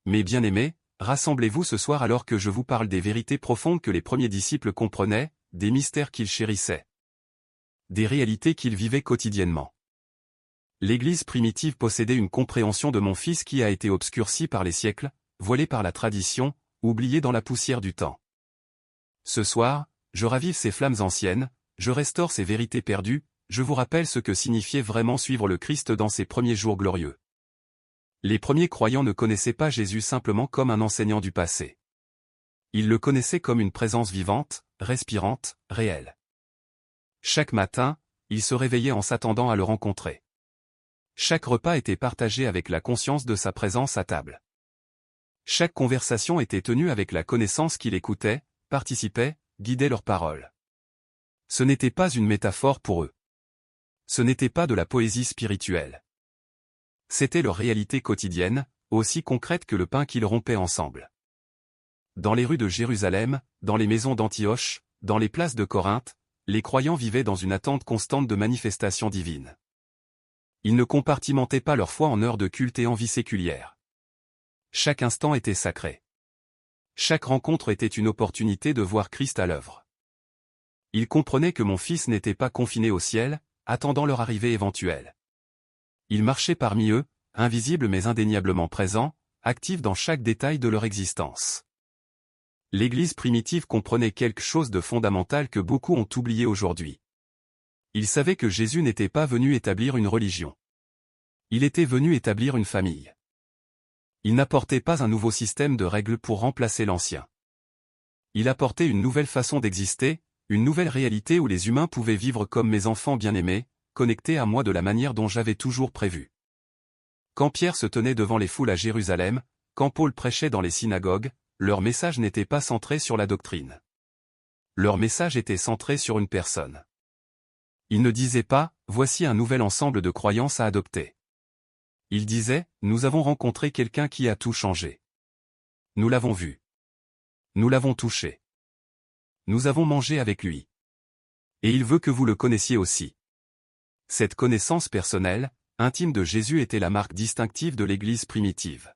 Mes bien-aimés, rassemblez-vous ce soir alors que je vous parle des vérités profondes que les premiers disciples comprenaient, des mystères qu'ils chérissaient, des réalités qu'ils vivaient quotidiennement. L'Église primitive possédait une compréhension de mon Fils qui a été obscurcie par les siècles, voilée par la tradition, oubliée dans la poussière du temps. Ce soir, je ravive ces flammes anciennes, je restaure ces vérités perdues, je vous rappelle ce que signifiait vraiment suivre le Christ dans ses premiers jours glorieux. Les premiers croyants ne connaissaient pas Jésus simplement comme un enseignant du passé. Ils le connaissaient comme une présence vivante, respirante, réelle. Chaque matin, ils se réveillaient en s'attendant à le rencontrer. Chaque repas était partagé avec la conscience de sa présence à table. Chaque conversation était tenue avec la connaissance qu'il écoutait, participait, guidait leurs paroles. Ce n'était pas une métaphore pour eux. Ce n'était pas de la poésie spirituelle. C'était leur réalité quotidienne, aussi concrète que le pain qu'ils rompaient ensemble. Dans les rues de Jérusalem, dans les maisons d'Antioche, dans les places de Corinthe, les croyants vivaient dans une attente constante de manifestations divines. Ils ne compartimentaient pas leur foi en heures de culte et en vie séculière. Chaque instant était sacré. Chaque rencontre était une opportunité de voir Christ à l'œuvre. Ils comprenaient que mon Fils n'était pas confiné au ciel, attendant leur arrivée éventuelle. Il marchait parmi eux, invisible mais indéniablement présent, actif dans chaque détail de leur existence. L'Église primitive comprenait quelque chose de fondamental que beaucoup ont oublié aujourd'hui. Ils savaient que Jésus n'était pas venu établir une religion. Il était venu établir une famille. Il n'apportait pas un nouveau système de règles pour remplacer l'ancien. Il apportait une nouvelle façon d'exister, une nouvelle réalité où les humains pouvaient vivre comme mes enfants bien-aimés, connectés à moi de la manière dont j'avais toujours prévu. Quand Pierre se tenait devant les foules à Jérusalem, quand Paul prêchait dans les synagogues, leur message n'était pas centré sur la doctrine. Leur message était centré sur une personne. Ils ne disaient pas, voici un nouvel ensemble de croyances à adopter. Ils disaient, nous avons rencontré quelqu'un qui a tout changé. Nous l'avons vu. Nous l'avons touché. Nous avons mangé avec lui. Et il veut que vous le connaissiez aussi. Cette connaissance personnelle, intime de Jésus était la marque distinctive de l'Église primitive.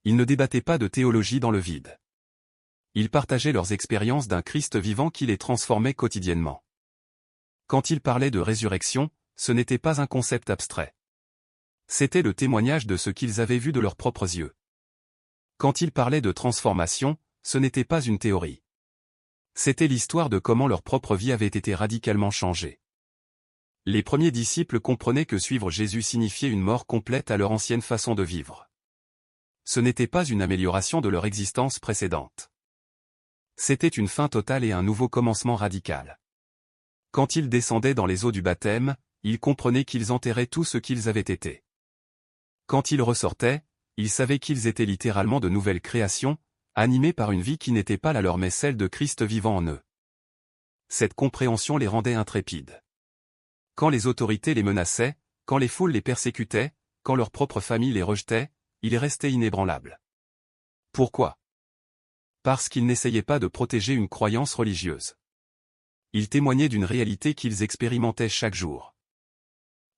Ils ne débattaient pas de théologie dans le vide. Ils partageaient leurs expériences d'un Christ vivant qui les transformait quotidiennement. Quand ils parlaient de résurrection, ce n'était pas un concept abstrait. C'était le témoignage de ce qu'ils avaient vu de leurs propres yeux. Quand ils parlaient de transformation, ce n'était pas une théorie. C'était l'histoire de comment leur propre vie avait été radicalement changée. Les premiers disciples comprenaient que suivre Jésus signifiait une mort complète à leur ancienne façon de vivre. Ce n'était pas une amélioration de leur existence précédente. C'était une fin totale et un nouveau commencement radical. Quand ils descendaient dans les eaux du baptême, ils comprenaient qu'ils enterraient tout ce qu'ils avaient été. Quand ils ressortaient, ils savaient qu'ils étaient littéralement de nouvelles créations, animés par une vie qui n'était pas la leur mais celle de Christ vivant en eux. Cette compréhension les rendait intrépides. Quand les autorités les menaçaient, quand les foules les persécutaient, quand leur propre famille les rejetait, ils restaient inébranlables. Pourquoi? Parce qu'ils n'essayaient pas de protéger une croyance religieuse. Ils témoignaient d'une réalité qu'ils expérimentaient chaque jour.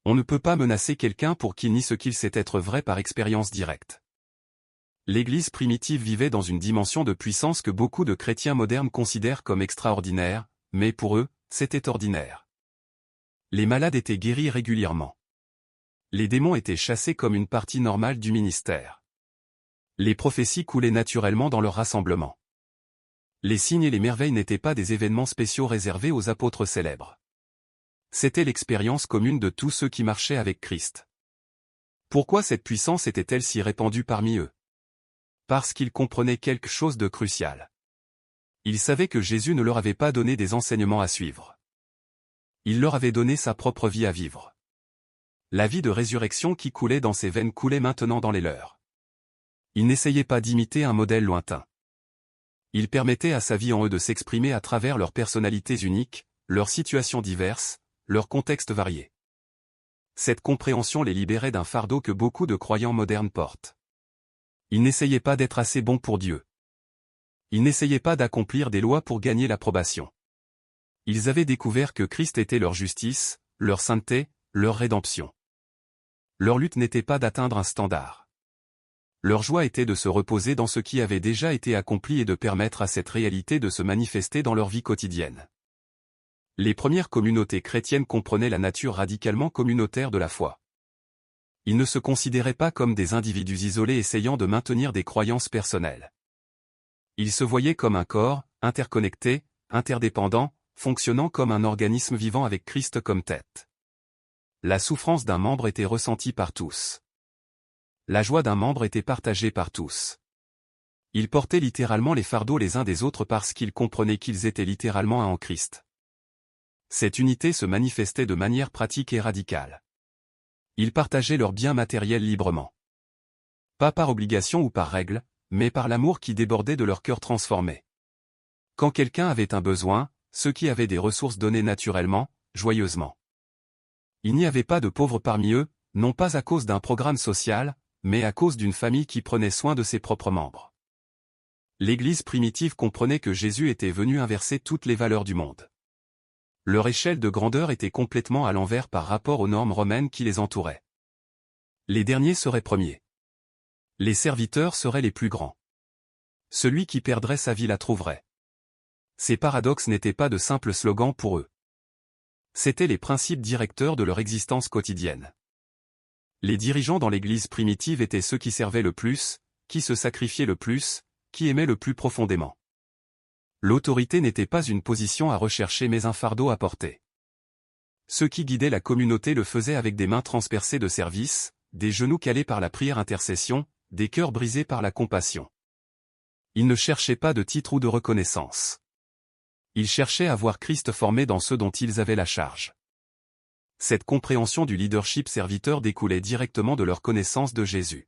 On ne peut pas menacer quelqu'un pour qu'il nie ce qu'il sait être vrai par expérience directe. L'Église primitive vivait dans une dimension de puissance que beaucoup de chrétiens modernes considèrent comme extraordinaire, mais pour eux, c'était ordinaire. Les malades étaient guéris régulièrement. Les démons étaient chassés comme une partie normale du ministère. Les prophéties coulaient naturellement dans leur rassemblement. Les signes et les merveilles n'étaient pas des événements spéciaux réservés aux apôtres célèbres. C'était l'expérience commune de tous ceux qui marchaient avec Christ. Pourquoi cette puissance était-elle si répandue parmi eux? Parce qu'ils comprenaient quelque chose de crucial. Ils savaient que Jésus ne leur avait pas donné des enseignements à suivre. Il leur avait donné sa propre vie à vivre. La vie de résurrection qui coulait dans ses veines coulait maintenant dans les leurs. Il n'essayait pas d'imiter un modèle lointain. Il permettait à sa vie en eux de s'exprimer à travers leurs personnalités uniques, leurs situations diverses, leurs contextes variés. Cette compréhension les libérait d'un fardeau que beaucoup de croyants modernes portent. Ils n'essayaient pas d'être assez bons pour Dieu. Ils n'essayaient pas d'accomplir des lois pour gagner l'approbation. Ils avaient découvert que Christ était leur justice, leur sainteté, leur rédemption. Leur lutte n'était pas d'atteindre un standard. Leur joie était de se reposer dans ce qui avait déjà été accompli et de permettre à cette réalité de se manifester dans leur vie quotidienne. Les premières communautés chrétiennes comprenaient la nature radicalement communautaire de la foi. Ils ne se considéraient pas comme des individus isolés essayant de maintenir des croyances personnelles. Ils se voyaient comme un corps, interconnecté, interdépendant, fonctionnant comme un organisme vivant avec Christ comme tête. La souffrance d'un membre était ressentie par tous. La joie d'un membre était partagée par tous. Ils portaient littéralement les fardeaux les uns des autres parce qu'ils comprenaient qu'ils étaient littéralement un en Christ. Cette unité se manifestait de manière pratique et radicale. Ils partageaient leurs biens matériels librement. Pas par obligation ou par règle, mais par l'amour qui débordait de leur cœur transformé. Quand quelqu'un avait un besoin, ceux qui avaient des ressources donnaient naturellement, joyeusement. Il n'y avait pas de pauvres parmi eux, non pas à cause d'un programme social, mais à cause d'une famille qui prenait soin de ses propres membres. L'Église primitive comprenait que Jésus était venu inverser toutes les valeurs du monde. Leur échelle de grandeur était complètement à l'envers par rapport aux normes romaines qui les entouraient. Les derniers seraient premiers. Les serviteurs seraient les plus grands. Celui qui perdrait sa vie la trouverait. Ces paradoxes n'étaient pas de simples slogans pour eux. C'étaient les principes directeurs de leur existence quotidienne. Les dirigeants dans l'Église primitive étaient ceux qui servaient le plus, qui se sacrifiaient le plus, qui aimaient le plus profondément. L'autorité n'était pas une position à rechercher mais un fardeau à porter. Ceux qui guidaient la communauté le faisaient avec des mains transpercées de service, des genoux calés par la prière-intercession, des cœurs brisés par la compassion. Ils ne cherchaient pas de titre ou de reconnaissance. Ils cherchaient à voir Christ formé dans ceux dont ils avaient la charge. Cette compréhension du leadership serviteur découlait directement de leur connaissance de Jésus.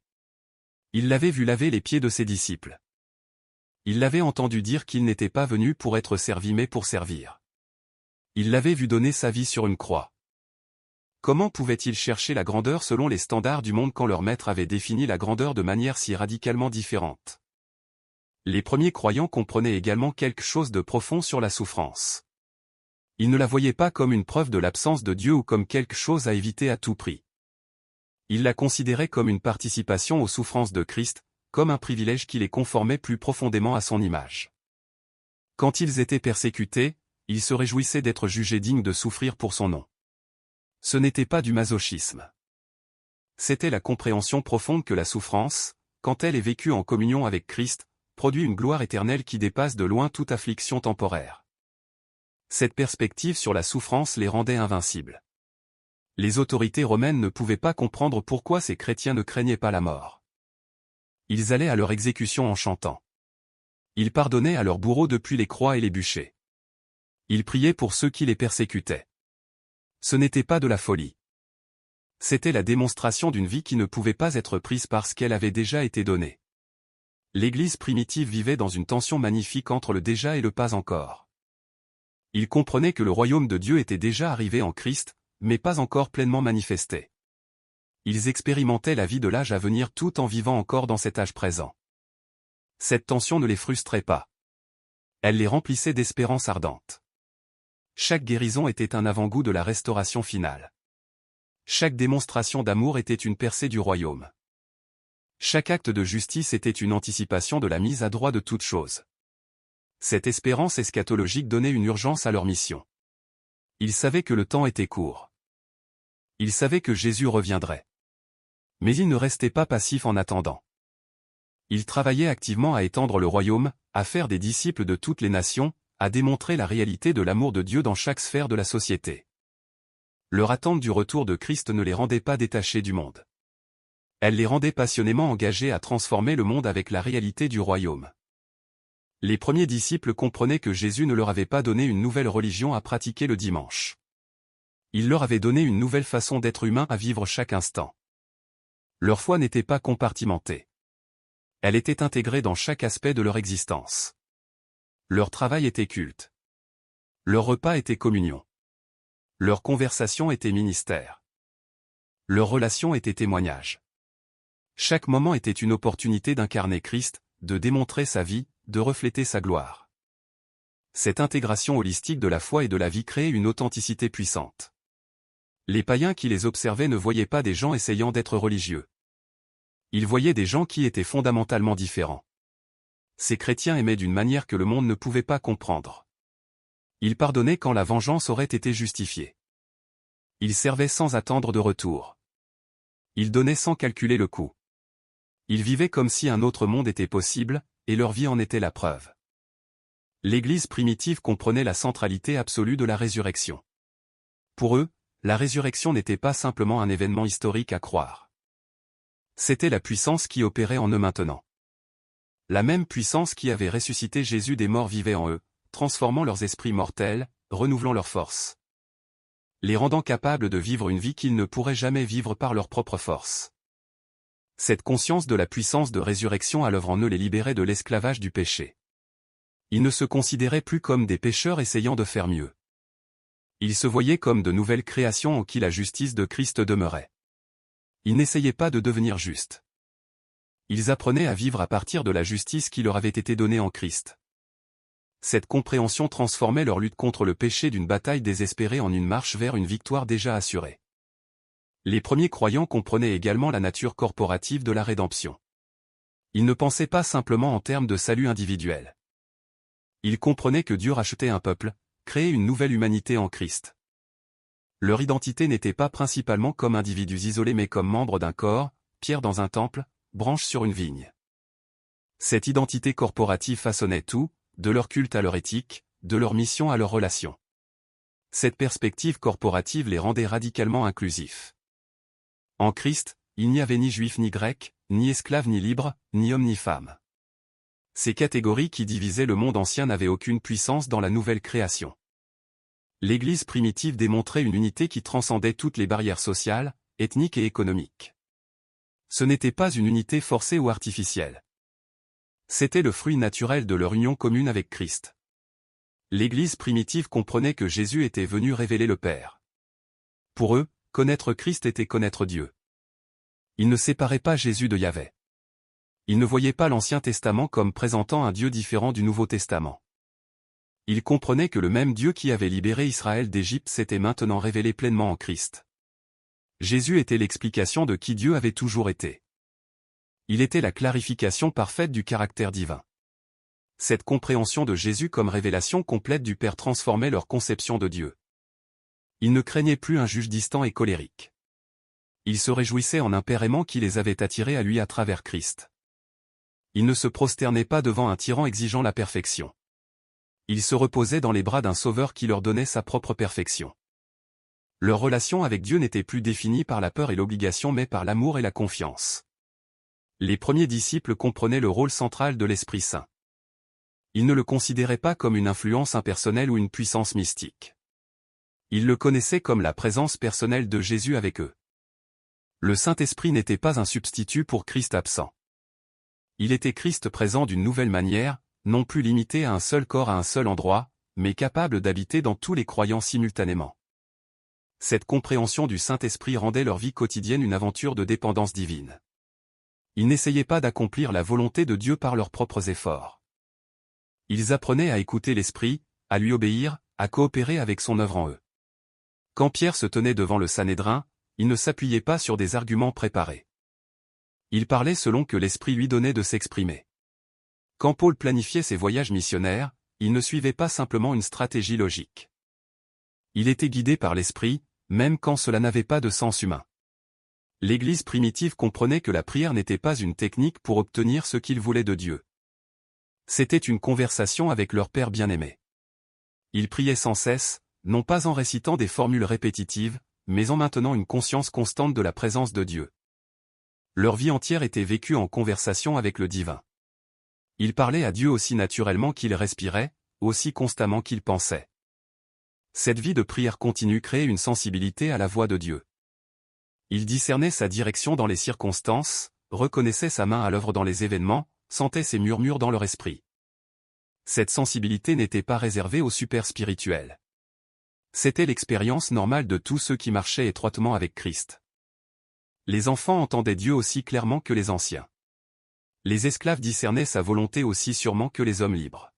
Ils l'avaient vu laver les pieds de ses disciples. Ils l'avaient entendu dire qu'il n'était pas venu pour être servi mais pour servir. Ils l'avaient vu donner sa vie sur une croix. Comment pouvaient-ils chercher la grandeur selon les standards du monde quand leur maître avait défini la grandeur de manière si radicalement différente? Les premiers croyants comprenaient également quelque chose de profond sur la souffrance. Ils ne la voyaient pas comme une preuve de l'absence de Dieu ou comme quelque chose à éviter à tout prix. Ils la considéraient comme une participation aux souffrances de Christ, comme un privilège qui les conformait plus profondément à son image. Quand ils étaient persécutés, ils se réjouissaient d'être jugés dignes de souffrir pour son nom. Ce n'était pas du masochisme. C'était la compréhension profonde que la souffrance, quand elle est vécue en communion avec Christ, produit une gloire éternelle qui dépasse de loin toute affliction temporaire. Cette perspective sur la souffrance les rendait invincibles. Les autorités romaines ne pouvaient pas comprendre pourquoi ces chrétiens ne craignaient pas la mort. Ils allaient à leur exécution en chantant. Ils pardonnaient à leurs bourreaux depuis les croix et les bûchers. Ils priaient pour ceux qui les persécutaient. Ce n'était pas de la folie. C'était la démonstration d'une vie qui ne pouvait pas être prise parce qu'elle avait déjà été donnée. L'Église primitive vivait dans une tension magnifique entre le déjà et le pas encore. Ils comprenaient que le royaume de Dieu était déjà arrivé en Christ, mais pas encore pleinement manifesté. Ils expérimentaient la vie de l'âge à venir tout en vivant encore dans cet âge présent. Cette tension ne les frustrait pas. Elle les remplissait d'espérance ardente. Chaque guérison était un avant-goût de la restauration finale. Chaque démonstration d'amour était une percée du royaume. Chaque acte de justice était une anticipation de la mise à droit de toutes choses. Cette espérance eschatologique donnait une urgence à leur mission. Ils savaient que le temps était court. Ils savaient que Jésus reviendrait. Mais ils ne restaient pas passifs en attendant. Ils travaillaient activement à étendre le royaume, à faire des disciples de toutes les nations, à démontrer la réalité de l'amour de Dieu dans chaque sphère de la société. Leur attente du retour de Christ ne les rendait pas détachés du monde. Elle les rendait passionnément engagés à transformer le monde avec la réalité du royaume. Les premiers disciples comprenaient que Jésus ne leur avait pas donné une nouvelle religion à pratiquer le dimanche. Il leur avait donné une nouvelle façon d'être humain à vivre chaque instant. Leur foi n'était pas compartimentée. Elle était intégrée dans chaque aspect de leur existence. Leur travail était culte. Leur repas était communion. Leur conversation était ministère. Leur relation était témoignage. Chaque moment était une opportunité d'incarner Christ, de démontrer sa vie, de refléter sa gloire. Cette intégration holistique de la foi et de la vie créait une authenticité puissante. Les païens qui les observaient ne voyaient pas des gens essayant d'être religieux. Ils voyaient des gens qui étaient fondamentalement différents. Ces chrétiens aimaient d'une manière que le monde ne pouvait pas comprendre. Ils pardonnaient quand la vengeance aurait été justifiée. Ils servaient sans attendre de retour. Ils donnaient sans calculer le coût. Ils vivaient comme si un autre monde était possible, et leur vie en était la preuve. L'Église primitive comprenait la centralité absolue de la résurrection. Pour eux, la résurrection n'était pas simplement un événement historique à croire. C'était la puissance qui opérait en eux maintenant. La même puissance qui avait ressuscité Jésus des morts vivait en eux, transformant leurs esprits mortels, renouvelant leurs forces, les rendant capables de vivre une vie qu'ils ne pourraient jamais vivre par leur propre force. Cette conscience de la puissance de résurrection à l'œuvre en eux les libérait de l'esclavage du péché. Ils ne se considéraient plus comme des pécheurs essayant de faire mieux. Ils se voyaient comme de nouvelles créations en qui la justice de Christ demeurait. Ils n'essayaient pas de devenir justes. Ils apprenaient à vivre à partir de la justice qui leur avait été donnée en Christ. Cette compréhension transformait leur lutte contre le péché d'une bataille désespérée en une marche vers une victoire déjà assurée. Les premiers croyants comprenaient également la nature corporative de la rédemption. Ils ne pensaient pas simplement en termes de salut individuel. Ils comprenaient que Dieu rachetait un peuple, créait une nouvelle humanité en Christ. Leur identité n'était pas principalement comme individus isolés mais comme membres d'un corps, pierre dans un temple, branche sur une vigne. Cette identité corporative façonnait tout, de leur culte à leur éthique, de leur mission à leurs relations. Cette perspective corporative les rendait radicalement inclusifs. En Christ, il n'y avait ni juif ni grec, ni esclave ni libre, ni homme ni femme. Ces catégories qui divisaient le monde ancien n'avaient aucune puissance dans la nouvelle création. L'Église primitive démontrait une unité qui transcendait toutes les barrières sociales, ethniques et économiques. Ce n'était pas une unité forcée ou artificielle. C'était le fruit naturel de leur union commune avec Christ. L'Église primitive comprenait que Jésus était venu révéler le Père. Pour eux, connaître Christ était connaître Dieu. Ils ne séparaient pas Jésus de Yahvé. Ils ne voyaient pas l'Ancien Testament comme présentant un Dieu différent du Nouveau Testament. Ils comprenaient que le même Dieu qui avait libéré Israël d'Égypte s'était maintenant révélé pleinement en Christ. Jésus était l'explication de qui Dieu avait toujours été. Il était la clarification parfaite du caractère divin. Cette compréhension de Jésus comme révélation complète du Père transformait leur conception de Dieu. Ils ne craignaient plus un juge distant et colérique. Ils se réjouissaient en un Père aimant qui les avait attirés à lui à travers Christ. Ils ne se prosternaient pas devant un tyran exigeant la perfection. Ils se reposaient dans les bras d'un Sauveur qui leur donnait sa propre perfection. Leur relation avec Dieu n'était plus définie par la peur et l'obligation mais par l'amour et la confiance. Les premiers disciples comprenaient le rôle central de l'Esprit Saint. Ils ne le considéraient pas comme une influence impersonnelle ou une puissance mystique. Ils le connaissaient comme la présence personnelle de Jésus avec eux. Le Saint-Esprit n'était pas un substitut pour Christ absent. Il était Christ présent d'une nouvelle manière, non plus limité à un seul corps à un seul endroit, mais capable d'habiter dans tous les croyants simultanément. Cette compréhension du Saint-Esprit rendait leur vie quotidienne une aventure de dépendance divine. Ils n'essayaient pas d'accomplir la volonté de Dieu par leurs propres efforts. Ils apprenaient à écouter l'Esprit, à lui obéir, à coopérer avec son œuvre en eux. Quand Pierre se tenait devant le Sanhédrin, il ne s'appuyait pas sur des arguments préparés. Il parlait selon que l'Esprit lui donnait de s'exprimer. Quand Paul planifiait ses voyages missionnaires, il ne suivait pas simplement une stratégie logique. Il était guidé par l'Esprit, même quand cela n'avait pas de sens humain. L'Église primitive comprenait que la prière n'était pas une technique pour obtenir ce qu'ils voulaient de Dieu. C'était une conversation avec leur Père bien-aimé. Ils priaient sans cesse, non pas en récitant des formules répétitives, mais en maintenant une conscience constante de la présence de Dieu. Leur vie entière était vécue en conversation avec le divin. Ils parlaient à Dieu aussi naturellement qu'ils respiraient, aussi constamment qu'ils pensaient. Cette vie de prière continue créait une sensibilité à la voix de Dieu. Ils discernaient sa direction dans les circonstances, reconnaissaient sa main à l'œuvre dans les événements, sentaient ses murmures dans leur esprit. Cette sensibilité n'était pas réservée aux super spirituels. C'était l'expérience normale de tous ceux qui marchaient étroitement avec Christ. Les enfants entendaient Dieu aussi clairement que les anciens. Les esclaves discernaient sa volonté aussi sûrement que les hommes libres.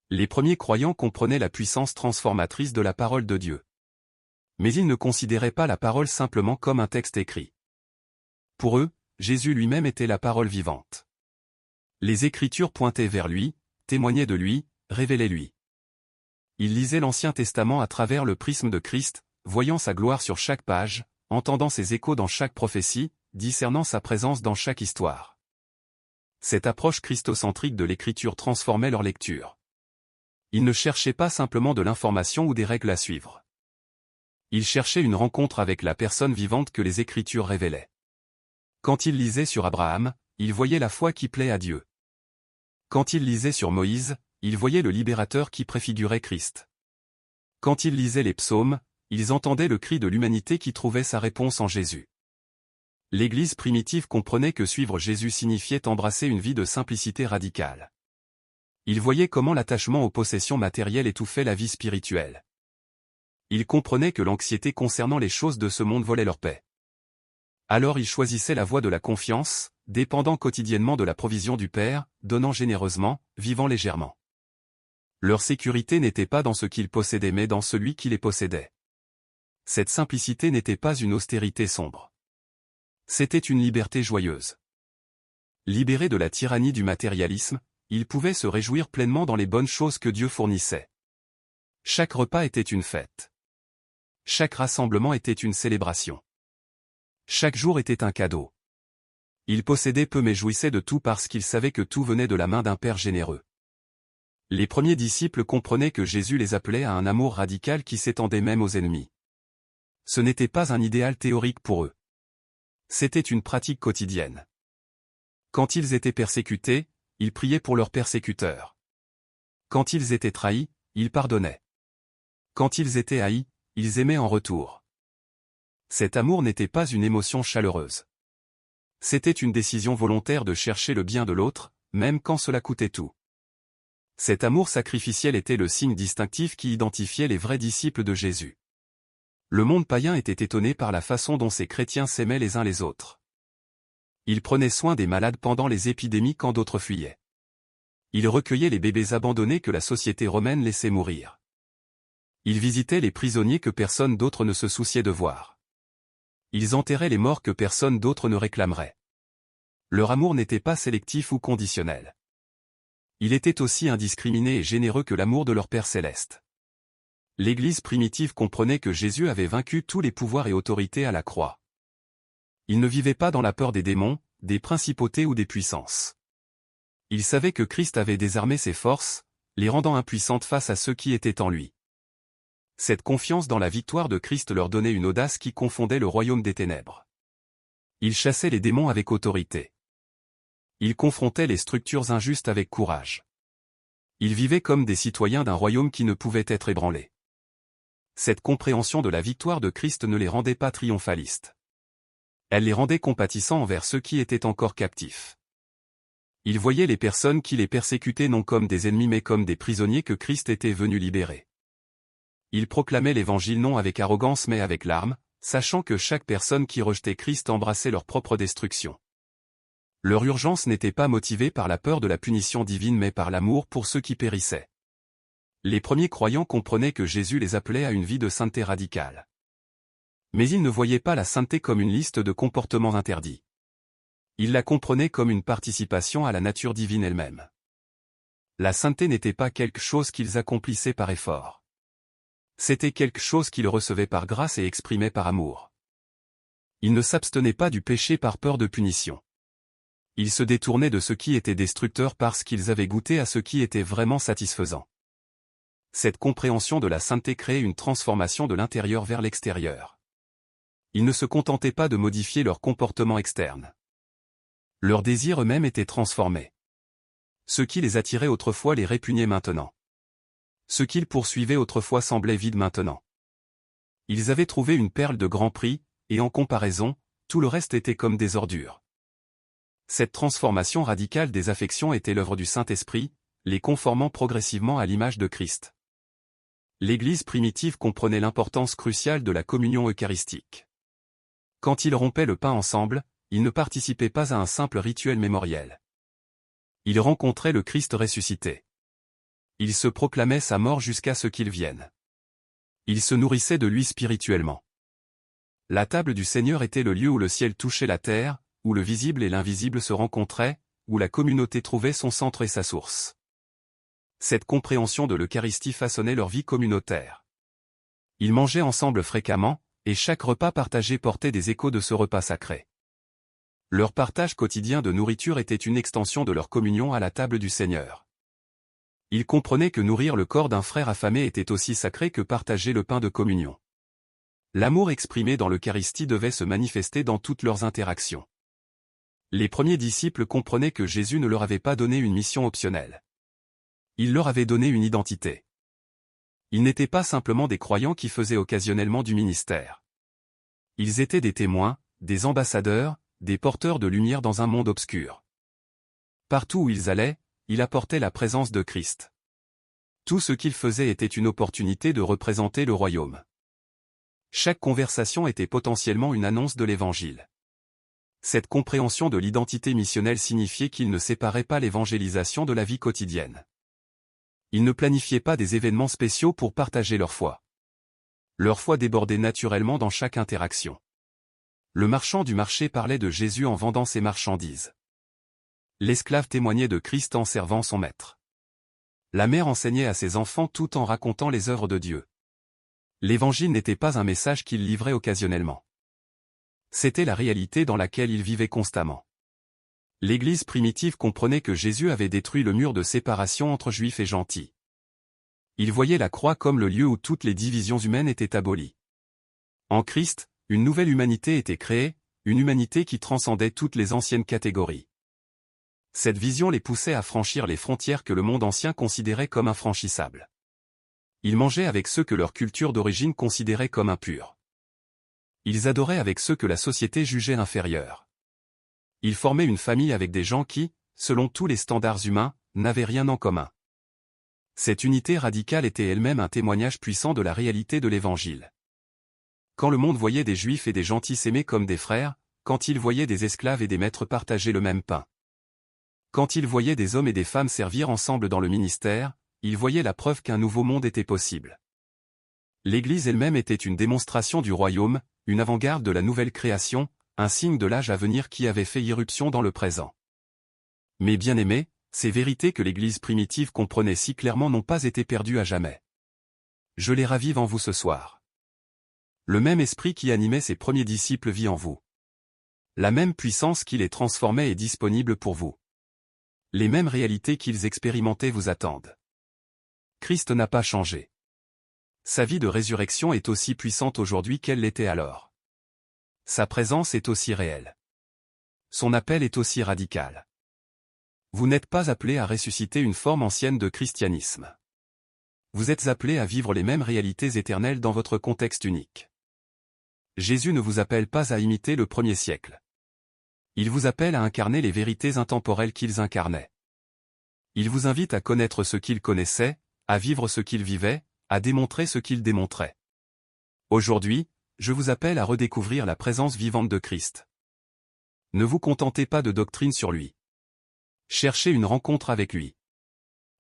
Les premiers croyants comprenaient la puissance transformatrice de la parole de Dieu. Mais ils ne considéraient pas la parole simplement comme un texte écrit. Pour eux, Jésus lui-même était la parole vivante. Les Écritures pointaient vers lui, témoignaient de lui, révélaient lui. Il lisait l'Ancien Testament à travers le prisme de Christ, voyant sa gloire sur chaque page, entendant ses échos dans chaque prophétie, discernant sa présence dans chaque histoire. Cette approche christocentrique de l'Écriture transformait leur lecture. Ils ne cherchaient pas simplement de l'information ou des règles à suivre. Ils cherchaient une rencontre avec la personne vivante que les Écritures révélaient. Quand ils lisaient sur Abraham, ils voyaient la foi qui plaît à Dieu. Quand ils lisaient sur Moïse, ils voyaient le libérateur qui préfigurait Christ. Quand ils lisaient les psaumes, ils entendaient le cri de l'humanité qui trouvait sa réponse en Jésus. L'Église primitive comprenait que suivre Jésus signifiait embrasser une vie de simplicité radicale. Ils voyaient comment l'attachement aux possessions matérielles étouffait la vie spirituelle. Ils comprenaient que l'anxiété concernant les choses de ce monde volait leur paix. Alors ils choisissaient la voie de la confiance, dépendant quotidiennement de la provision du Père, donnant généreusement, vivant légèrement. Leur sécurité n'était pas dans ce qu'ils possédaient mais dans celui qui les possédait. Cette simplicité n'était pas une austérité sombre. C'était une liberté joyeuse. Libérés de la tyrannie du matérialisme, ils pouvaient se réjouir pleinement dans les bonnes choses que Dieu fournissait. Chaque repas était une fête. Chaque rassemblement était une célébration. Chaque jour était un cadeau. Ils possédaient peu mais jouissaient de tout parce qu'ils savaient que tout venait de la main d'un Père généreux. Les premiers disciples comprenaient que Jésus les appelait à un amour radical qui s'étendait même aux ennemis. Ce n'était pas un idéal théorique pour eux. C'était une pratique quotidienne. Quand ils étaient persécutés, ils priaient pour leurs persécuteurs. Quand ils étaient trahis, ils pardonnaient. Quand ils étaient haïs, ils aimaient en retour. Cet amour n'était pas une émotion chaleureuse. C'était une décision volontaire de chercher le bien de l'autre, même quand cela coûtait tout. Cet amour sacrificiel était le signe distinctif qui identifiait les vrais disciples de Jésus. Le monde païen était étonné par la façon dont ces chrétiens s'aimaient les uns les autres. Ils prenaient soin des malades pendant les épidémies quand d'autres fuyaient. Ils recueillaient les bébés abandonnés que la société romaine laissait mourir. Ils visitaient les prisonniers que personne d'autre ne se souciait de voir. Ils enterraient les morts que personne d'autre ne réclamerait. Leur amour n'était pas sélectif ou conditionnel. Il était aussi indiscriminé et généreux que l'amour de leur Père céleste. L'Église primitive comprenait que Jésus avait vaincu tous les pouvoirs et autorités à la croix. Il ne vivait pas dans la peur des démons, des principautés ou des puissances. Il savait que Christ avait désarmé ses forces, les rendant impuissantes face à ceux qui étaient en lui. Cette confiance dans la victoire de Christ leur donnait une audace qui confondait le royaume des ténèbres. Ils chassaient les démons avec autorité. Ils confrontaient les structures injustes avec courage. Ils vivaient comme des citoyens d'un royaume qui ne pouvait être ébranlé. Cette compréhension de la victoire de Christ ne les rendait pas triomphalistes. Elle les rendait compatissants envers ceux qui étaient encore captifs. Ils voyaient les personnes qui les persécutaient non comme des ennemis mais comme des prisonniers que Christ était venu libérer. Ils proclamaient l'Évangile non avec arrogance mais avec larmes, sachant que chaque personne qui rejetait Christ embrassait leur propre destruction. Leur urgence n'était pas motivée par la peur de la punition divine mais par l'amour pour ceux qui périssaient. Les premiers croyants comprenaient que Jésus les appelait à une vie de sainteté radicale. Mais ils ne voyaient pas la sainteté comme une liste de comportements interdits. Ils la comprenaient comme une participation à la nature divine elle-même. La sainteté n'était pas quelque chose qu'ils accomplissaient par effort. C'était quelque chose qu'ils recevaient par grâce et exprimaient par amour. Ils ne s'abstenaient pas du péché par peur de punition. Ils se détournaient de ce qui était destructeur parce qu'ils avaient goûté à ce qui était vraiment satisfaisant. Cette compréhension de la sainteté créait une transformation de l'intérieur vers l'extérieur. Ils ne se contentaient pas de modifier leur comportement externe. Leurs désirs eux-mêmes étaient transformés. Ce qui les attirait autrefois les répugnait maintenant. Ce qu'ils poursuivaient autrefois semblait vide maintenant. Ils avaient trouvé une perle de grand prix, et en comparaison, tout le reste était comme des ordures. Cette transformation radicale des affections était l'œuvre du Saint-Esprit, les conformant progressivement à l'image de Christ. L'Église primitive comprenait l'importance cruciale de la communion eucharistique. Quand ils rompaient le pain ensemble, ils ne participaient pas à un simple rituel mémoriel. Ils rencontraient le Christ ressuscité. Ils se proclamaient sa mort jusqu'à ce qu'il vienne. Ils se nourrissaient de lui spirituellement. La table du Seigneur était le lieu où le ciel touchait la terre, où le visible et l'invisible se rencontraient, où la communauté trouvait son centre et sa source. Cette compréhension de l'Eucharistie façonnait leur vie communautaire. Ils mangeaient ensemble fréquemment, et chaque repas partagé portait des échos de ce repas sacré. Leur partage quotidien de nourriture était une extension de leur communion à la table du Seigneur. Ils comprenaient que nourrir le corps d'un frère affamé était aussi sacré que partager le pain de communion. L'amour exprimé dans l'Eucharistie devait se manifester dans toutes leurs interactions. Les premiers disciples comprenaient que Jésus ne leur avait pas donné une mission optionnelle. Il leur avait donné une identité. Ils n'étaient pas simplement des croyants qui faisaient occasionnellement du ministère. Ils étaient des témoins, des ambassadeurs, des porteurs de lumière dans un monde obscur. Partout où ils allaient, ils apportaient la présence de Christ. Tout ce qu'ils faisaient était une opportunité de représenter le royaume. Chaque conversation était potentiellement une annonce de l'Évangile. Cette compréhension de l'identité missionnelle signifiait qu'ils ne séparaient pas l'évangélisation de la vie quotidienne. Ils ne planifiaient pas des événements spéciaux pour partager leur foi. Leur foi débordait naturellement dans chaque interaction. Le marchand du marché parlait de Jésus en vendant ses marchandises. L'esclave témoignait de Christ en servant son maître. La mère enseignait à ses enfants tout en racontant les œuvres de Dieu. L'Évangile n'était pas un message qu'ils livraient occasionnellement. C'était la réalité dans laquelle ils vivaient constamment. L'Église primitive comprenait que Jésus avait détruit le mur de séparation entre juifs et gentils. Ils voyaient la croix comme le lieu où toutes les divisions humaines étaient abolies. En Christ, une nouvelle humanité était créée, une humanité qui transcendait toutes les anciennes catégories. Cette vision les poussait à franchir les frontières que le monde ancien considérait comme infranchissables. Ils mangeaient avec ceux que leur culture d'origine considérait comme impurs. Ils adoraient avec ceux que la société jugeait inférieurs. Ils formaient une famille avec des gens qui, selon tous les standards humains, n'avaient rien en commun. Cette unité radicale était elle-même un témoignage puissant de la réalité de l'Évangile. Quand le monde voyait des juifs et des gentils s'aimer comme des frères, quand il voyait des esclaves et des maîtres partager le même pain. Quand il voyait des hommes et des femmes servir ensemble dans le ministère, il voyait la preuve qu'un nouveau monde était possible. L'Église elle-même était une démonstration du royaume, une avant-garde de la nouvelle création, un signe de l'âge à venir qui avait fait irruption dans le présent. Mais bien-aimés, ces vérités que l'Église primitive comprenait si clairement n'ont pas été perdues à jamais. Je les ravive en vous ce soir. Le même esprit qui animait ses premiers disciples vit en vous. La même puissance qui les transformait est disponible pour vous. Les mêmes réalités qu'ils expérimentaient vous attendent. Christ n'a pas changé. Sa vie de résurrection est aussi puissante aujourd'hui qu'elle l'était alors. Sa présence est aussi réelle. Son appel est aussi radical. Vous n'êtes pas appelés à ressusciter une forme ancienne de christianisme. Vous êtes appelés à vivre les mêmes réalités éternelles dans votre contexte unique. Jésus ne vous appelle pas à imiter le premier siècle. Il vous appelle à incarner les vérités intemporelles qu'ils incarnaient. Il vous invite à connaître ce qu'ils connaissaient, à vivre ce qu'ils vivaient, à démontrer ce qu'ils démontraient. Aujourd'hui, je vous appelle à redécouvrir la présence vivante de Christ. Ne vous contentez pas de doctrine sur lui. Cherchez une rencontre avec lui.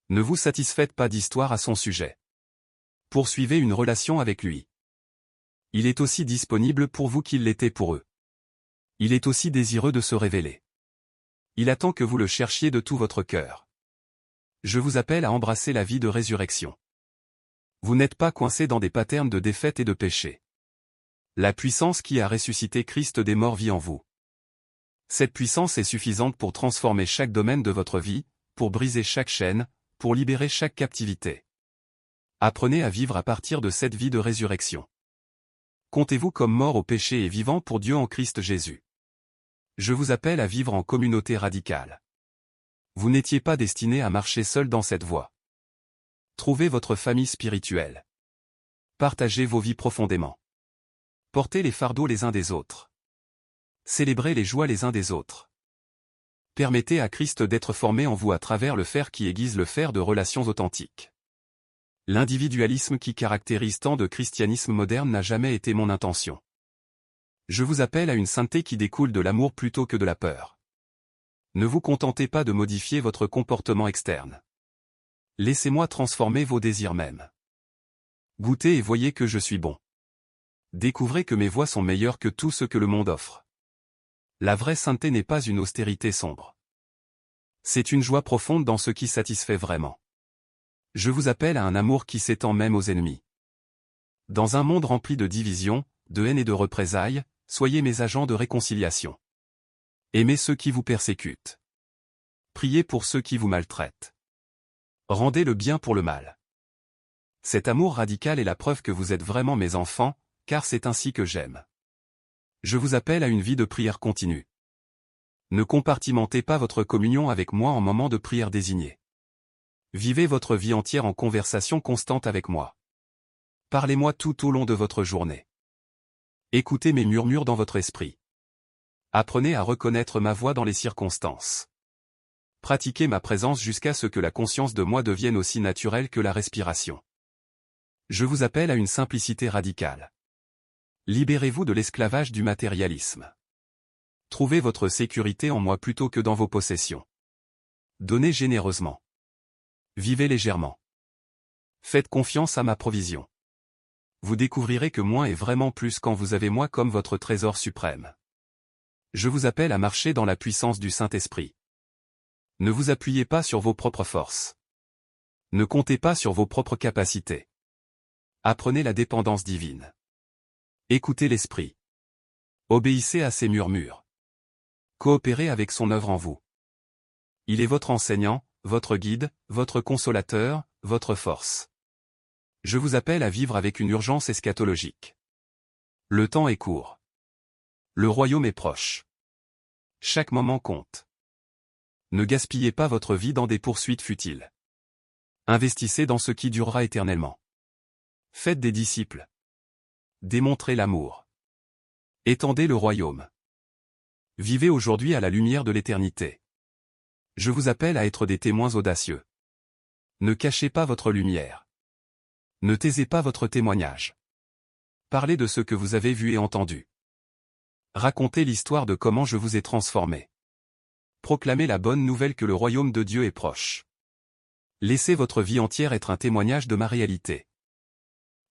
Ne vous satisfaites pas d'histoire à son sujet. Poursuivez une relation avec lui. Il est aussi disponible pour vous qu'il l'était pour eux. Il est aussi désireux de se révéler. Il attend que vous le cherchiez de tout votre cœur. Je vous appelle à embrasser la vie de résurrection. Vous n'êtes pas coincé dans des patterns de défaite et de péché. La puissance qui a ressuscité Christ des morts vit en vous. Cette puissance est suffisante pour transformer chaque domaine de votre vie, pour briser chaque chaîne, pour libérer chaque captivité. Apprenez à vivre à partir de cette vie de résurrection. Comptez-vous comme mort au péché et vivant pour Dieu en Christ Jésus. Je vous appelle à vivre en communauté radicale. Vous n'étiez pas destiné à marcher seul dans cette voie. Trouvez votre famille spirituelle. Partagez vos vies profondément. Portez les fardeaux les uns des autres. Célébrez les joies les uns des autres. Permettez à Christ d'être formé en vous à travers le fer qui aiguise le fer de relations authentiques. L'individualisme qui caractérise tant de christianisme moderne n'a jamais été mon intention. Je vous appelle à une sainteté qui découle de l'amour plutôt que de la peur. Ne vous contentez pas de modifier votre comportement externe. Laissez-moi transformer vos désirs mêmes. Goûtez et voyez que je suis bon. Découvrez que mes voies sont meilleures que tout ce que le monde offre. La vraie sainteté n'est pas une austérité sombre. C'est une joie profonde dans ce qui satisfait vraiment. Je vous appelle à un amour qui s'étend même aux ennemis. Dans un monde rempli de divisions, de haine et de représailles, soyez mes agents de réconciliation. Aimez ceux qui vous persécutent. Priez pour ceux qui vous maltraitent. Rendez le bien pour le mal. Cet amour radical est la preuve que vous êtes vraiment mes enfants, car c'est ainsi que j'aime. Je vous appelle à une vie de prière continue. Ne compartimentez pas votre communion avec moi en moment de prière désigné. Vivez votre vie entière en conversation constante avec moi. Parlez-moi tout au long de votre journée. Écoutez mes murmures dans votre esprit. Apprenez à reconnaître ma voix dans les circonstances. Pratiquez ma présence jusqu'à ce que la conscience de moi devienne aussi naturelle que la respiration. Je vous appelle à une simplicité radicale. Libérez-vous de l'esclavage du matérialisme. Trouvez votre sécurité en moi plutôt que dans vos possessions. Donnez généreusement. Vivez légèrement. Faites confiance à ma provision. Vous découvrirez que moins est vraiment plus quand vous avez moi comme votre trésor suprême. Je vous appelle à marcher dans la puissance du Saint-Esprit. Ne vous appuyez pas sur vos propres forces. Ne comptez pas sur vos propres capacités. Apprenez la dépendance divine. Écoutez l'Esprit. Obéissez à ses murmures. Coopérez avec son œuvre en vous. Il est votre enseignant, votre guide, votre consolateur, votre force. Je vous appelle à vivre avec une urgence eschatologique. Le temps est court. Le royaume est proche. Chaque moment compte. Ne gaspillez pas votre vie dans des poursuites futiles. Investissez dans ce qui durera éternellement. Faites des disciples. Démontrez l'amour. Étendez le royaume. Vivez aujourd'hui à la lumière de l'éternité. Je vous appelle à être des témoins audacieux. Ne cachez pas votre lumière. Ne taisez pas votre témoignage. Parlez de ce que vous avez vu et entendu. Racontez l'histoire de comment je vous ai transformé. Proclamez la bonne nouvelle que le royaume de Dieu est proche. Laissez votre vie entière être un témoignage de ma réalité.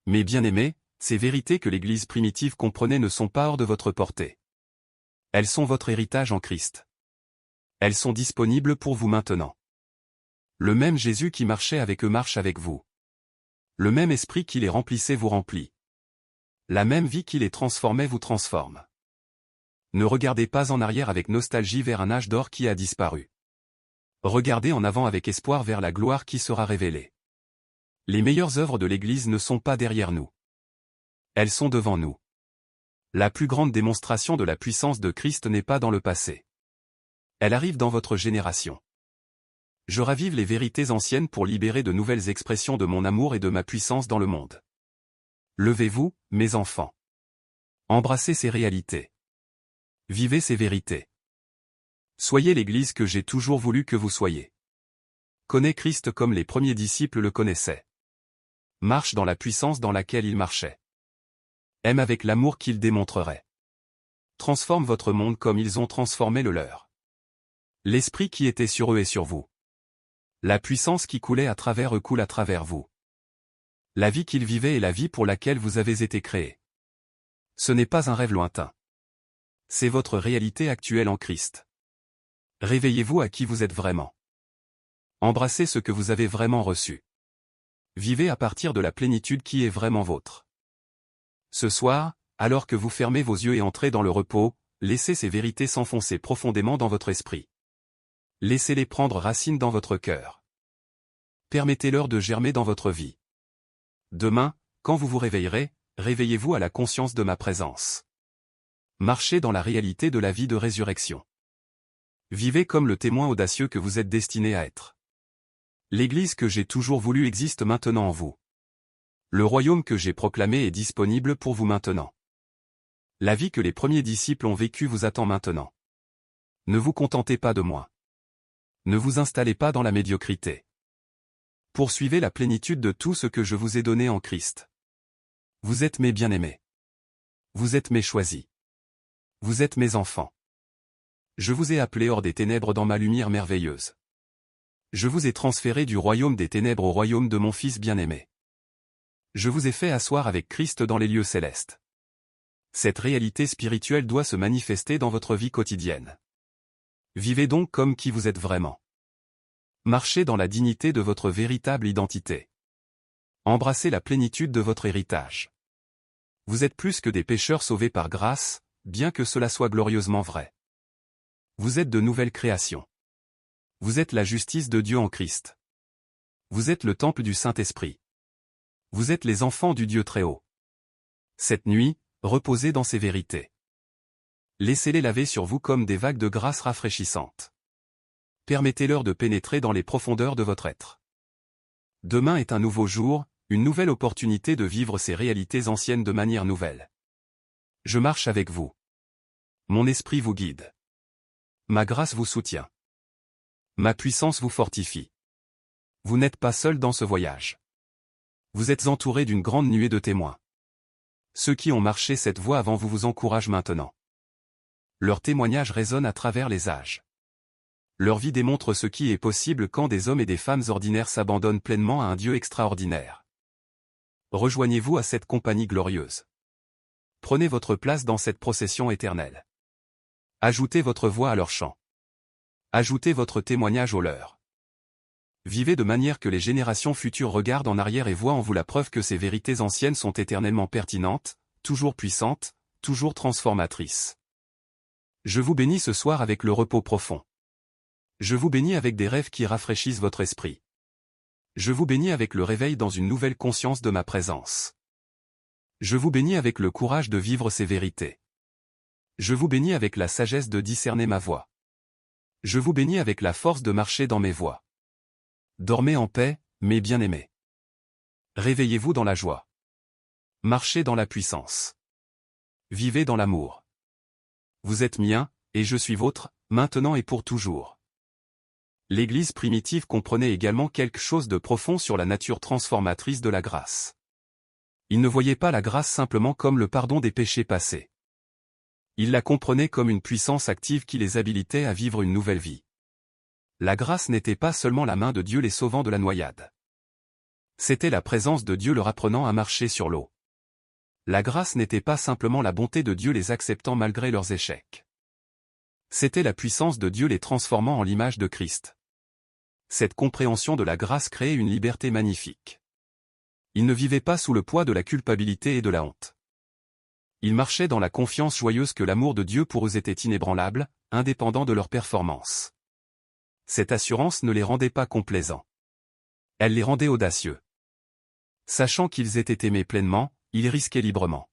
Mes bien-aimés, ces vérités que l'Église primitive comprenait ne sont pas hors de votre portée. Elles sont votre héritage en Christ. Elles sont disponibles pour vous maintenant. Le même Jésus qui marchait avec eux marche avec vous. Le même esprit qui les remplissait vous remplit. La même vie qui les transformait vous transforme. Ne regardez pas en arrière avec nostalgie vers un âge d'or qui a disparu. Regardez en avant avec espoir vers la gloire qui sera révélée. Les meilleures œuvres de l'Église ne sont pas derrière nous. Elles sont devant nous. La plus grande démonstration de la puissance de Christ n'est pas dans le passé. Elle arrive dans votre génération. Je ravive les vérités anciennes pour libérer de nouvelles expressions de mon amour et de ma puissance dans le monde. Levez-vous, mes enfants. Embrassez ces réalités. Vivez ces vérités. Soyez l'Église que j'ai toujours voulu que vous soyez. Connais Christ comme les premiers disciples le connaissaient. Marche dans la puissance dans laquelle il marchait. Aime avec l'amour qu'il démontrerait. Transforme votre monde comme ils ont transformé le leur. L'esprit qui était sur eux est sur vous. La puissance qui coulait à travers eux coule à travers vous. La vie qu'ils vivaient est la vie pour laquelle vous avez été créés. Ce n'est pas un rêve lointain. C'est votre réalité actuelle en Christ. Réveillez-vous à qui vous êtes vraiment. Embrassez ce que vous avez vraiment reçu. Vivez à partir de la plénitude qui est vraiment vôtre. Ce soir, alors que vous fermez vos yeux et entrez dans le repos, laissez ces vérités s'enfoncer profondément dans votre esprit. Laissez-les prendre racine dans votre cœur. Permettez-leur de germer dans votre vie. Demain, quand vous vous réveillerez, réveillez-vous à la conscience de ma présence. Marchez dans la réalité de la vie de résurrection. Vivez comme le témoin audacieux que vous êtes destiné à être. L'Église que j'ai toujours voulu existe maintenant en vous. Le royaume que j'ai proclamé est disponible pour vous maintenant. La vie que les premiers disciples ont vécue vous attend maintenant. Ne vous contentez pas de moi. Ne vous installez pas dans la médiocrité. Poursuivez la plénitude de tout ce que je vous ai donné en Christ. Vous êtes mes bien-aimés. Vous êtes mes choisis. Vous êtes mes enfants. Je vous ai appelés hors des ténèbres dans ma lumière merveilleuse. Je vous ai transféré du royaume des ténèbres au royaume de mon Fils bien-aimé. Je vous ai fait asseoir avec Christ dans les lieux célestes. Cette réalité spirituelle doit se manifester dans votre vie quotidienne. Vivez donc comme qui vous êtes vraiment. Marchez dans la dignité de votre véritable identité. Embrassez la plénitude de votre héritage. Vous êtes plus que des pécheurs sauvés par grâce, bien que cela soit glorieusement vrai. Vous êtes de nouvelles créations. Vous êtes la justice de Dieu en Christ. Vous êtes le temple du Saint-Esprit. Vous êtes les enfants du Dieu Très-Haut. Cette nuit, reposez dans ces vérités. Laissez-les laver sur vous comme des vagues de grâce rafraîchissantes. Permettez-leur de pénétrer dans les profondeurs de votre être. Demain est un nouveau jour, une nouvelle opportunité de vivre ces réalités anciennes de manière nouvelle. Je marche avec vous. Mon esprit vous guide. Ma grâce vous soutient. Ma puissance vous fortifie. Vous n'êtes pas seul dans ce voyage. Vous êtes entouré d'une grande nuée de témoins. Ceux qui ont marché cette voie avant vous encouragent maintenant. Leur témoignage résonne à travers les âges. Leur vie démontre ce qui est possible quand des hommes et des femmes ordinaires s'abandonnent pleinement à un Dieu extraordinaire. Rejoignez-vous à cette compagnie glorieuse. Prenez votre place dans cette procession éternelle. Ajoutez votre voix à leur chant. Ajoutez votre témoignage au leur. Vivez de manière que les générations futures regardent en arrière et voient en vous la preuve que ces vérités anciennes sont éternellement pertinentes, toujours puissantes, toujours transformatrices. Je vous bénis ce soir avec le repos profond. Je vous bénis avec des rêves qui rafraîchissent votre esprit. Je vous bénis avec le réveil dans une nouvelle conscience de ma présence. Je vous bénis avec le courage de vivre ces vérités. Je vous bénis avec la sagesse de discerner ma voie. Je vous bénis avec la force de marcher dans mes voies. Dormez en paix, mes bien-aimés. Réveillez-vous dans la joie. Marchez dans la puissance. Vivez dans l'amour. Vous êtes mien, et je suis vôtre, maintenant et pour toujours. L'Église primitive comprenait également quelque chose de profond sur la nature transformatrice de la grâce. Ils ne voyaient pas la grâce simplement comme le pardon des péchés passés. Ils la comprenaient comme une puissance active qui les habilitait à vivre une nouvelle vie. La grâce n'était pas seulement la main de Dieu les sauvant de la noyade. C'était la présence de Dieu leur apprenant à marcher sur l'eau. La grâce n'était pas simplement la bonté de Dieu les acceptant malgré leurs échecs. C'était la puissance de Dieu les transformant en l'image de Christ. Cette compréhension de la grâce créait une liberté magnifique. Ils ne vivaient pas sous le poids de la culpabilité et de la honte. Ils marchaient dans la confiance joyeuse que l'amour de Dieu pour eux était inébranlable, indépendant de leurs performances. Cette assurance ne les rendait pas complaisants. Elle les rendait audacieux. Sachant qu'ils étaient aimés pleinement, ils risquaient librement.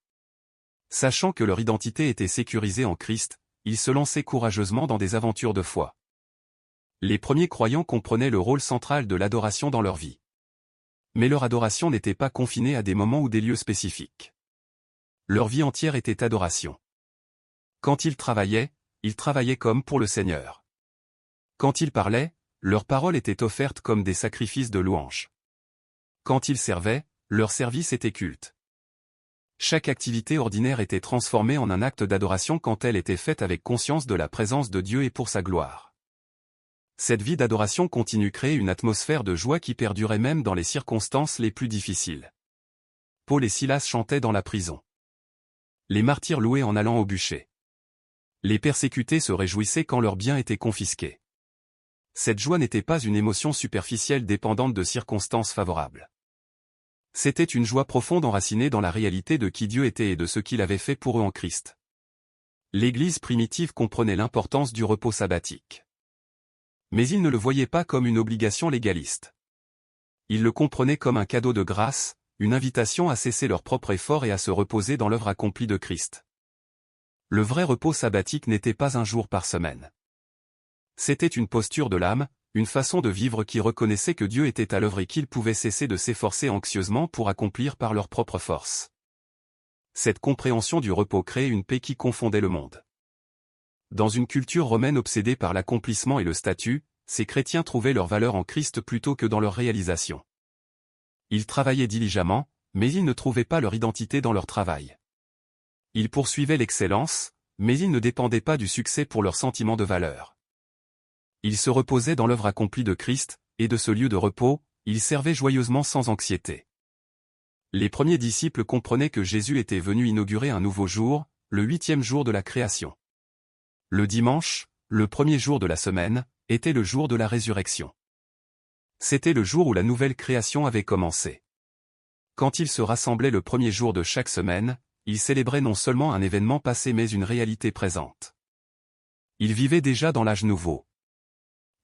Sachant que leur identité était sécurisée en Christ, ils se lançaient courageusement dans des aventures de foi. Les premiers croyants comprenaient le rôle central de l'adoration dans leur vie. Mais leur adoration n'était pas confinée à des moments ou des lieux spécifiques. Leur vie entière était adoration. Quand ils travaillaient comme pour le Seigneur. Quand ils parlaient, leurs paroles étaient offertes comme des sacrifices de louange. Quand ils servaient, leur service était culte. Chaque activité ordinaire était transformée en un acte d'adoration quand elle était faite avec conscience de la présence de Dieu et pour sa gloire. Cette vie d'adoration continue créer une atmosphère de joie qui perdurait même dans les circonstances les plus difficiles. Paul et Silas chantaient dans la prison. Les martyrs louaient en allant au bûcher. Les persécutés se réjouissaient quand leurs biens étaient confisqués. Cette joie n'était pas une émotion superficielle dépendante de circonstances favorables. C'était une joie profonde enracinée dans la réalité de qui Dieu était et de ce qu'il avait fait pour eux en Christ. L'Église primitive comprenait l'importance du repos sabbatique. Mais ils ne le voyaient pas comme une obligation légaliste. Ils le comprenaient comme un cadeau de grâce, une invitation à cesser leur propre effort et à se reposer dans l'œuvre accomplie de Christ. Le vrai repos sabbatique n'était pas un jour par semaine. C'était une posture de l'âme, une façon de vivre qui reconnaissait que Dieu était à l'œuvre et qu'ils pouvaient cesser de s'efforcer anxieusement pour accomplir par leur propre force. Cette compréhension du repos créait une paix qui confondait le monde. Dans une culture romaine obsédée par l'accomplissement et le statut, ces chrétiens trouvaient leur valeur en Christ plutôt que dans leur réalisation. Ils travaillaient diligemment, mais ils ne trouvaient pas leur identité dans leur travail. Ils poursuivaient l'excellence, mais ils ne dépendaient pas du succès pour leur sentiment de valeur. Ils se reposaient dans l'œuvre accomplie de Christ, et de ce lieu de repos, ils servaient joyeusement sans anxiété. Les premiers disciples comprenaient que Jésus était venu inaugurer un nouveau jour, le 8e jour de la création. Le dimanche, le premier jour de la semaine, était le jour de la résurrection. C'était le jour où la nouvelle création avait commencé. Quand ils se rassemblaient le premier jour de chaque semaine, ils célébraient non seulement un événement passé mais une réalité présente. Ils vivaient déjà dans l'âge nouveau.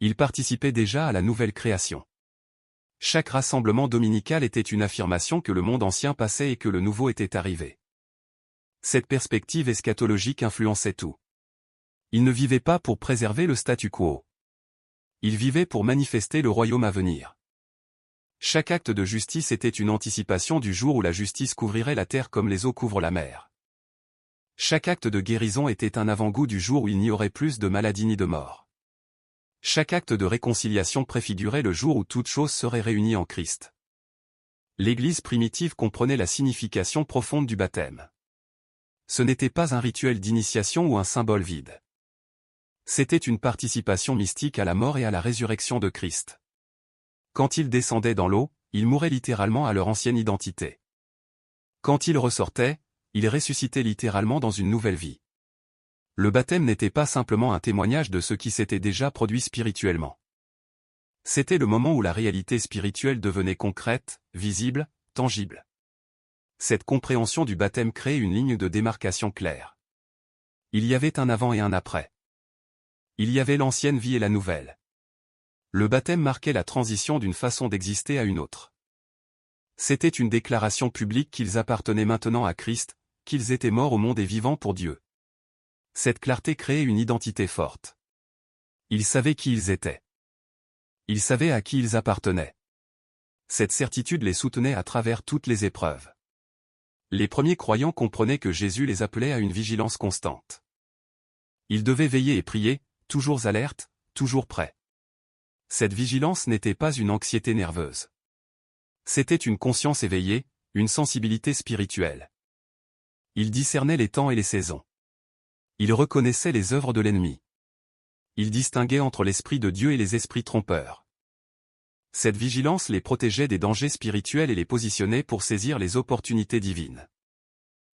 Ils participaient déjà à la nouvelle création. Chaque rassemblement dominical était une affirmation que le monde ancien passait et que le nouveau était arrivé. Cette perspective eschatologique influençait tout. Ils ne vivaient pas pour préserver le statu quo. Ils vivaient pour manifester le royaume à venir. Chaque acte de justice était une anticipation du jour où la justice couvrirait la terre comme les eaux couvrent la mer. Chaque acte de guérison était un avant-goût du jour où il n'y aurait plus de maladie ni de mort. Chaque acte de réconciliation préfigurait le jour où toute chose serait réunie en Christ. L'Église primitive comprenait la signification profonde du baptême. Ce n'était pas un rituel d'initiation ou un symbole vide. C'était une participation mystique à la mort et à la résurrection de Christ. Quand ils descendaient dans l'eau, ils mouraient littéralement à leur ancienne identité. Quand ils ressortaient, ils ressuscitaient littéralement dans une nouvelle vie. Le baptême n'était pas simplement un témoignage de ce qui s'était déjà produit spirituellement. C'était le moment où la réalité spirituelle devenait concrète, visible, tangible. Cette compréhension du baptême créait une ligne de démarcation claire. Il y avait un avant et un après. Il y avait l'ancienne vie et la nouvelle. Le baptême marquait la transition d'une façon d'exister à une autre. C'était une déclaration publique qu'ils appartenaient maintenant à Christ, qu'ils étaient morts au monde et vivants pour Dieu. Cette clarté créait une identité forte. Ils savaient qui ils étaient. Ils savaient à qui ils appartenaient. Cette certitude les soutenait à travers toutes les épreuves. Les premiers croyants comprenaient que Jésus les appelait à une vigilance constante. Ils devaient veiller et prier, toujours alertes, toujours prêts. Cette vigilance n'était pas une anxiété nerveuse. C'était une conscience éveillée, une sensibilité spirituelle. Ils discernaient les temps et les saisons. Ils reconnaissaient les œuvres de l'ennemi. Ils distinguaient entre l'esprit de Dieu et les esprits trompeurs. Cette vigilance les protégeait des dangers spirituels et les positionnait pour saisir les opportunités divines.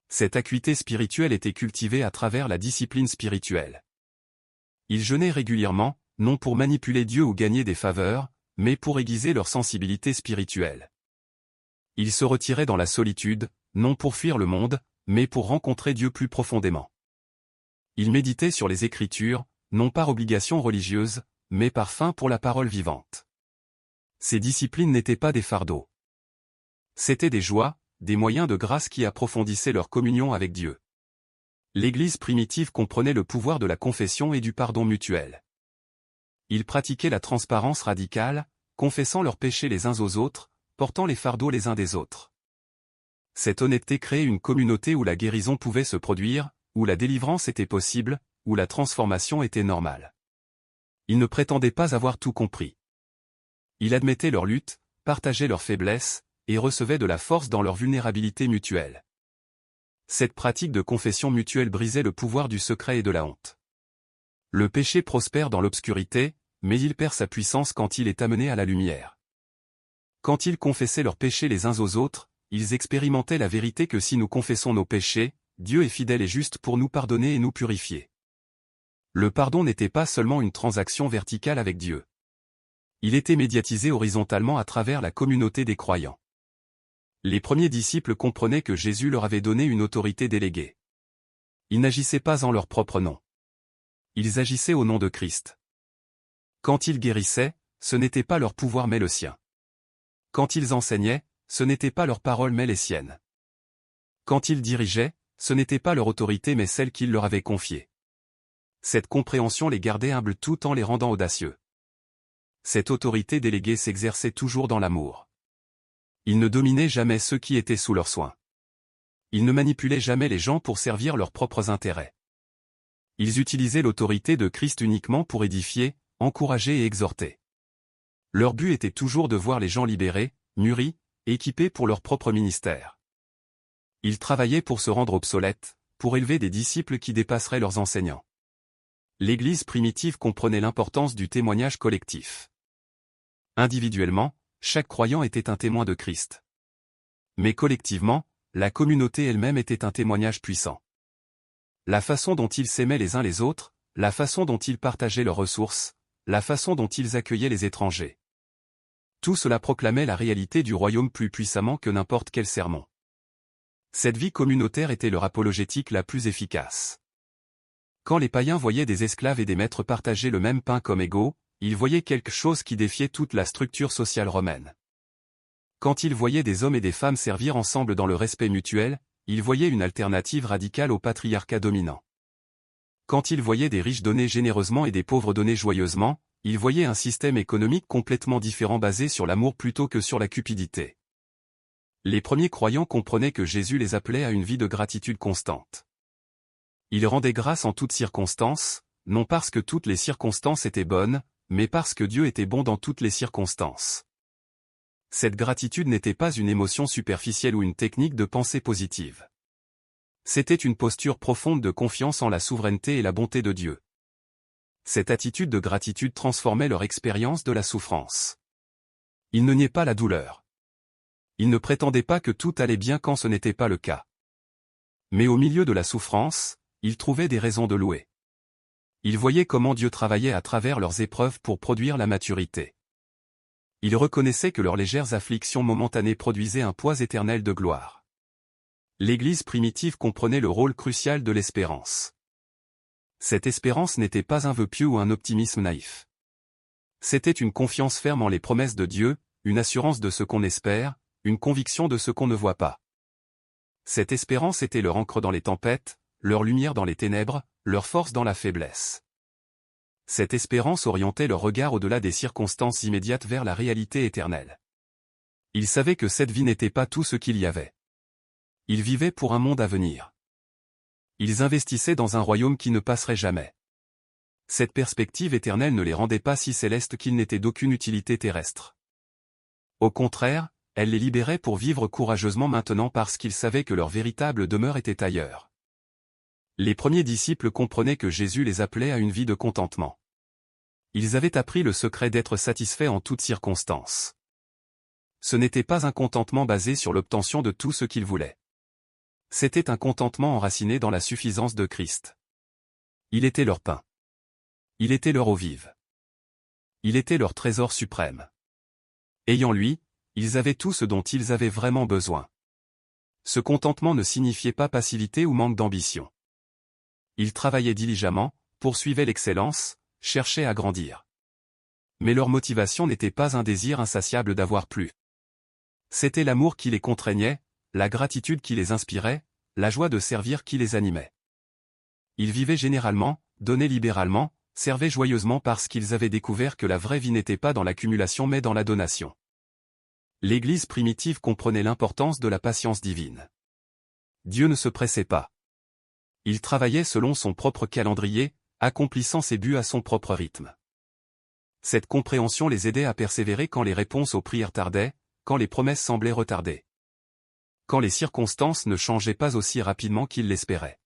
Cette acuité spirituelle était cultivée à travers la discipline spirituelle. Ils jeûnaient régulièrement, non pour manipuler Dieu ou gagner des faveurs, mais pour aiguiser leur sensibilité spirituelle. Ils se retiraient dans la solitude, non pour fuir le monde, mais pour rencontrer Dieu plus profondément. Ils méditaient sur les Écritures, non par obligation religieuse, mais par faim pour la parole vivante. Ces disciplines n'étaient pas des fardeaux. C'étaient des joies, des moyens de grâce qui approfondissaient leur communion avec Dieu. L'Église primitive comprenait le pouvoir de la confession et du pardon mutuel. Ils pratiquaient la transparence radicale, confessant leurs péchés les uns aux autres, portant les fardeaux les uns des autres. Cette honnêteté créait une communauté où la guérison pouvait se produire, où la délivrance était possible, où la transformation était normale. Ils ne prétendaient pas avoir tout compris. Ils admettaient leurs luttes, partageaient leurs faiblesses, et recevaient de la force dans leur vulnérabilité mutuelle. Cette pratique de confession mutuelle brisait le pouvoir du secret et de la honte. Le péché prospère dans l'obscurité, mais il perd sa puissance quand il est amené à la lumière. Quand ils confessaient leurs péchés les uns aux autres, ils expérimentaient la vérité que si nous confessons nos péchés, Dieu est fidèle et juste pour nous pardonner et nous purifier. Le pardon n'était pas seulement une transaction verticale avec Dieu. Il était médiatisé horizontalement à travers la communauté des croyants. Les premiers disciples comprenaient que Jésus leur avait donné une autorité déléguée. Ils n'agissaient pas en leur propre nom. Ils agissaient au nom de Christ. Quand ils guérissaient, ce n'était pas leur pouvoir mais le sien. Quand ils enseignaient, ce n'était pas leur parole mais les siennes. Quand ils dirigeaient, ce n'était pas leur autorité mais celle qu'ils leur avaient confiée. Cette compréhension les gardait humbles tout en les rendant audacieux. Cette autorité déléguée s'exerçait toujours dans l'amour. Ils ne dominaient jamais ceux qui étaient sous leur soin. Ils ne manipulaient jamais les gens pour servir leurs propres intérêts. Ils utilisaient l'autorité de Christ uniquement pour édifier, encourager et exhorter. Leur but était toujours de voir les gens libérés, mûris, équipés pour leur propre ministère. Ils travaillaient pour se rendre obsolètes, pour élever des disciples qui dépasseraient leurs enseignants. L'Église primitive comprenait l'importance du témoignage collectif. Individuellement, chaque croyant était un témoin de Christ. Mais collectivement, la communauté elle-même était un témoignage puissant. la façon dont ils s'aimaient les uns les autres, la façon dont ils partageaient leurs ressources, la façon dont ils accueillaient les étrangers. Tout cela proclamait la réalité du royaume plus puissamment que n'importe quel sermon. Cette vie communautaire était leur apologétique la plus efficace. Quand les païens voyaient des esclaves et des maîtres partager le même pain comme égaux, ils voyaient quelque chose qui défiait toute la structure sociale romaine. Quand ils voyaient des hommes et des femmes servir ensemble dans le respect mutuel, ils voyaient une alternative radicale au patriarcat dominant. Quand ils voyaient des riches donner généreusement et des pauvres donner joyeusement, ils voyaient un système économique complètement différent basé sur l'amour plutôt que sur la cupidité. Les premiers croyants comprenaient que Jésus les appelait à une vie de gratitude constante. Ils rendaient grâce en toutes circonstances, non parce que toutes les circonstances étaient bonnes, mais parce que Dieu était bon dans toutes les circonstances. Cette gratitude n'était pas une émotion superficielle ou une technique de pensée positive. C'était une posture profonde de confiance en la souveraineté et la bonté de Dieu. Cette attitude de gratitude transformait leur expérience de la souffrance. Ils ne niaient pas la douleur. Ils ne prétendaient pas que tout allait bien quand ce n'était pas le cas. Mais au milieu de la souffrance, ils trouvaient des raisons de louer. Ils voyaient comment Dieu travaillait à travers leurs épreuves pour produire la maturité. Ils reconnaissaient que leurs légères afflictions momentanées produisaient un poids éternel de gloire. L'Église primitive comprenait le rôle crucial de l'espérance. Cette espérance n'était pas un vœu pieux ou un optimisme naïf. C'était une confiance ferme en les promesses de Dieu, une assurance de ce qu'on espère, une conviction de ce qu'on ne voit pas. Cette espérance était leur encre dans les tempêtes, leur lumière dans les ténèbres, leur force dans la faiblesse. Cette espérance orientait leur regard au-delà des circonstances immédiates vers la réalité éternelle. Ils savaient que cette vie n'était pas tout ce qu'il y avait. Ils vivaient pour un monde à venir. Ils investissaient dans un royaume qui ne passerait jamais. Cette perspective éternelle ne les rendait pas si célestes qu'ils n'étaient d'aucune utilité terrestre. Au contraire, elle les libérait pour vivre courageusement maintenant parce qu'ils savaient que leur véritable demeure était ailleurs. Les premiers disciples comprenaient que Jésus les appelait à une vie de contentement. Ils avaient appris le secret d'être satisfaits en toutes circonstances. Ce n'était pas un contentement basé sur l'obtention de tout ce qu'ils voulaient. C'était un contentement enraciné dans la suffisance de Christ. Il était leur pain. Il était leur eau vive. Il était leur trésor suprême. Ayant lui, ils avaient tout ce dont ils avaient vraiment besoin. Ce contentement ne signifiait pas passivité ou manque d'ambition. Ils travaillaient diligemment, poursuivaient l'excellence, cherchaient à grandir. Mais leur motivation n'était pas un désir insatiable d'avoir plus. C'était l'amour qui les contraignait, la gratitude qui les inspirait, la joie de servir qui les animait. Ils vivaient généralement, donnaient libéralement, servaient joyeusement parce qu'ils avaient découvert que la vraie vie n'était pas dans l'accumulation mais dans la donation. L'Église primitive comprenait l'importance de la patience divine. Dieu ne se pressait pas. Il travaillait selon son propre calendrier, accomplissant ses buts à son propre rythme. Cette compréhension les aidait à persévérer quand les réponses aux prières tardaient, quand les promesses semblaient retardées. Quand les circonstances ne changeaient pas aussi rapidement qu'ils l'espéraient.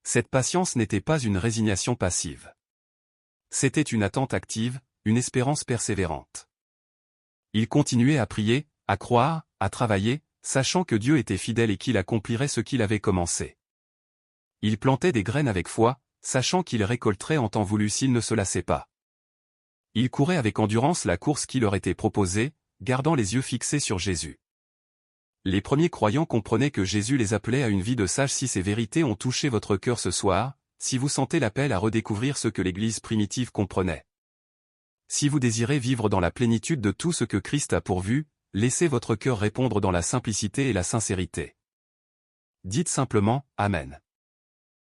Cette patience n'était pas une résignation passive. C'était une attente active, une espérance persévérante. Ils continuaient à prier, à croire, à travailler, sachant que Dieu était fidèle et qu'il accomplirait ce qu'il avait commencé. Ils plantaient des graines avec foi, sachant qu'ils récolteraient en temps voulu s'ils ne se lassaient pas. Ils couraient avec endurance la course qui leur était proposée, gardant les yeux fixés sur Jésus. Les premiers croyants comprenaient que Jésus les appelait à une vie de sages. Si ces vérités ont touché votre cœur ce soir, si vous sentez l'appel à redécouvrir ce que l'Église primitive comprenait. Si vous désirez vivre dans la plénitude de tout ce que Christ a pourvu, laissez votre cœur répondre dans la simplicité et la sincérité. Dites simplement « Amen ».